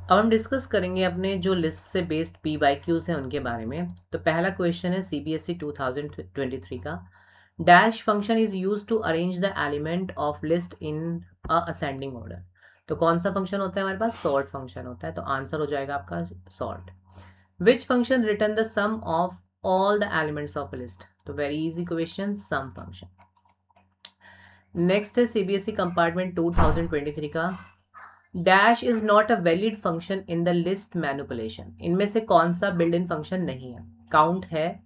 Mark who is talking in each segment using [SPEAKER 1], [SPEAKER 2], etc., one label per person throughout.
[SPEAKER 1] अब हम डिस्कस करेंगे अपने जो लिस्ट से बेस्ड पी वाई क्यूज हैं उनके बारे में। तो पहला क्वेश्चन है सीबीएसई 2023 का। Dash function is use to arrange the element of list in a ascending order. तो कौन सा फंक्शन होता है हमारे पास? सॉर्ट फंक्शन होता है। तो आंसर हो जाएगा आपका sort. Which function return the sum of all the elements of list? तो very easy question, sum function. Next है सीबीएसई कंपार्टमेंट 2023 का। Dash is not a valid function in the list manipulation. इनमें से कौन सा बिल्ड इन फंक्शन नहीं है? Count है,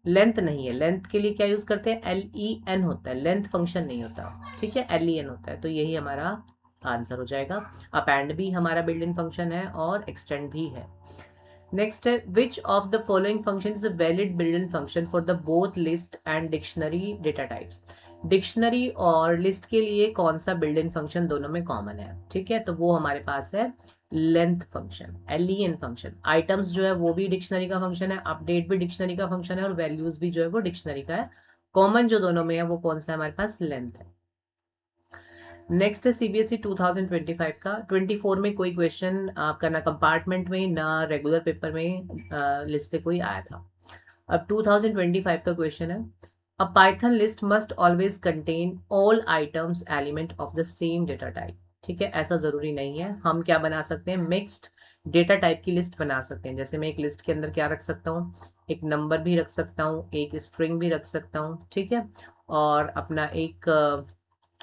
[SPEAKER 1] लेंथ नहीं है। लेंथ के लिए क्या यूज करते हैं? एल ई एन होता है, लेंथ फंक्शन नहीं होता। ठीक है, एल ई एन होता है। तो यही हमारा आंसर हो जाएगा। अपेंड भी हमारा बिल्ड इन फंक्शन है और एक्सटेंड भी है। नेक्स्ट है विच of the following function is a valid build in function for the both list and dictionary data types. Dictionary और लिस्ट के लिए कौन सा बिल्ड इन फंक्शन दोनों में कॉमन है? ठीक है, तो वो हमारे पास है लेंथ फंक्शन, एलईएन फंक्शन। आइटम्स जो है वो भी डिक्शनरी का फंक्शन है, अपडेट भी डिक्शनरी का फंक्शन है और वैल्यूज भी जो है वो डिक्शनरी का है। कॉमन जो दोनों में है वो कौन सा है हमारे पास? लेंथ है। नेक्स्ट है सीबीएसई 2025 का। 24 में कोई क्वेश्चन आपका ना कंपार्टमेंट में ना रेगुलर पेपर में लिस्ट से कोई आया था। अब 2025 का क्वेश्चन है, a Python list must always contain all items element of the same data type. ठीक है, ऐसा जरूरी नहीं है। हम क्या बना सकते हैं? मिक्स्ड डेटा टाइप की लिस्ट बना सकते हैं। जैसे मैं एक लिस्ट के अंदर क्या रख सकता हूँ? एक नंबर भी रख सकता हूँ, एक स्ट्रिंग भी रख सकता हूँ, ठीक है, और अपना एक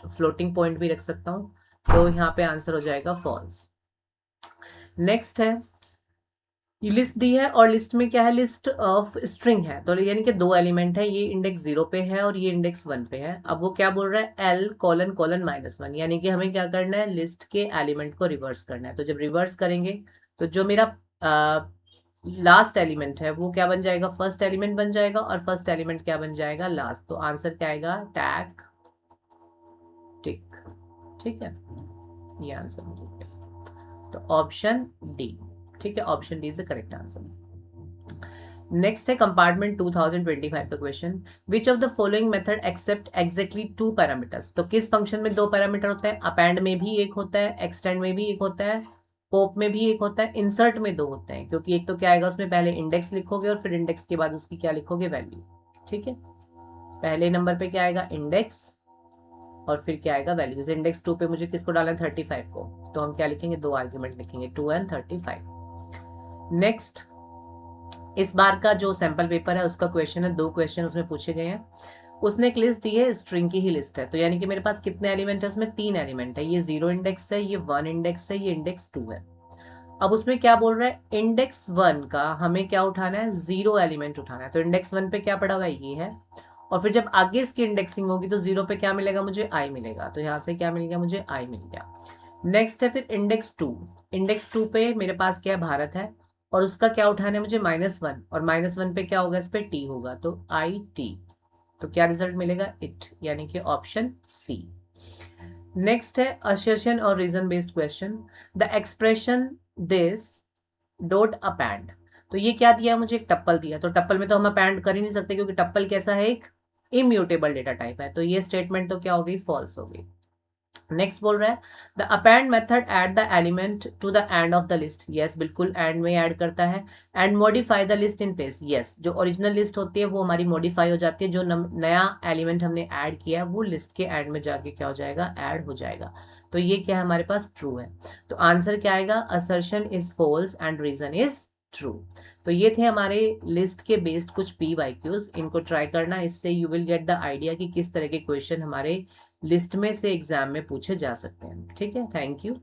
[SPEAKER 1] फ्लोटिंग पॉइंट भी रख सकता हूँ। तो यहाँ पे आंसर हो जाएगा फॉल्स। नेक्स्ट है, ये लिस्ट दी है और लिस्ट में क्या है? लिस्ट ऑफ स्ट्रिंग है। तो यानी कि दो एलिमेंट है, ये इंडेक्स 0 पे है और ये इंडेक्स 1 पे है। अब वो क्या बोल रहा है? एल कॉलन कॉलन -1, यानी कि हमें क्या करना है? लिस्ट के एलिमेंट को रिवर्स करना है। तो जब रिवर्स करेंगे तो जो मेरा लास्ट एलिमेंट है वो क्या बन जाएगा? फर्स्ट एलिमेंट बन जाएगा और फर्स्ट एलिमेंट क्या बन जाएगा? लास्ट। तो आंसर क्या आएगा? टैग टिक। ठीक है, ये आंसर हो गया। तो ऑप्शन डी। ठीक है, option D is the correct answer. Next है कंपार्टमेंट 2025 का question. Which of the following method accept exactly 2 parameters. तो किस फंक्शन में 2 पैरामीटर होते हैं? अपेंड में भी एक होता है, एक्सटेंड में भी एक होता है, पोप में भी एक होता है, इंसर्ट में 2 होते हैं। क्योंकि एक तो क्या आएगा उसमें? पहले इंडेक्स लिखोगे और फिर इंडेक्स के बाद उसकी क्या लिखोगे? वैल्यू। ठीक है, पहले नंबर पे क्या आएगा? इंडेक्स, और फिर क्या आएगा? वैल्यू। जैसे इंडेक्स 2 पे मुझे किसको डालना है? 35 को। तो हम क्या लिखेंगे? 2 आर्ग्यूमेंट लिखेंगे, 2 एंड 35। नेक्स्ट, इस बार का जो सैंपल पेपर है उसका क्वेश्चन है, 2 क्वेश्चन उसमें पूछे गए हैं। उसने एक लिस्ट दी है, स्ट्रिंग की ही लिस्ट है। तो यानी कि मेरे पास कितने एलिमेंट है? उसमें 3 एलिमेंट है। ये 0 इंडेक्स है, ये 1 इंडेक्स है, ये इंडेक्स 2 है। अब उसमें क्या बोल रहा है? इंडेक्स 1 का हमें क्या उठाना है? 0 एलिमेंट उठाना है। तो इंडेक्स 1 पे क्या पड़ा हुआ है? ये है। और फिर जब आगे इसकी इंडेक्सिंग होगी तो 0 पे क्या मिलेगा मुझे? आई मिलेगा। तो यहाँ से क्या मिल गया मुझे? आई मिल गया। नेक्स्ट है फिर इंडेक्स 2। इंडेक्स 2 पे मेरे पास क्या है? भारत है, और उसका क्या उठाना है मुझे? -1, और -1 पे क्या होगा? इस पे टी होगा, तो आई टी। तो क्या रिजल्ट मिलेगा? इट, यानी कि ऑप्शन सी। नेक्स्ट है असर्शन और reason based question. The expression this dot append. तो ये क्या दिया मुझे? एक टप्पल दिया। तो टप्पल में तो हम अपेंड कर ही नहीं सकते क्योंकि टप्पल कैसा है? एक इम्यूटेबल डेटा टाइप है। तो ये स्टेटमेंट तो क्या हो गई? फॉल्स हो गई। नेक्स्ट बोल रहा है the append method add the element to the end of the list. Yes, बिल्कुल एंड में ऐड करता है। And modify the list in place. Yes, जो ओरिजिनल लिस्ट होती है वो हमारी मॉडिफाई हो जाती है। जो नया एलिमेंट हमने ऐड किया है वो लिस्ट के एंड में जाके क्या हो जाएगा? ऐड हो जाएगा। तो ये क्या है? हमारे पास ट्रू है। तो आंसर क्या आएगा? Assertion is false and reason is true. तो ये थे हमारे लिस्ट के बेस्ड कुछ पी वाई क्यूज। इनको ट्राई करना, इससे you will get the idea कि किस तरह के क्वेश्चन हमारे लिस्ट में से एग्जाम में पूछे जा सकते हैं। ठीक है, थैंक यू।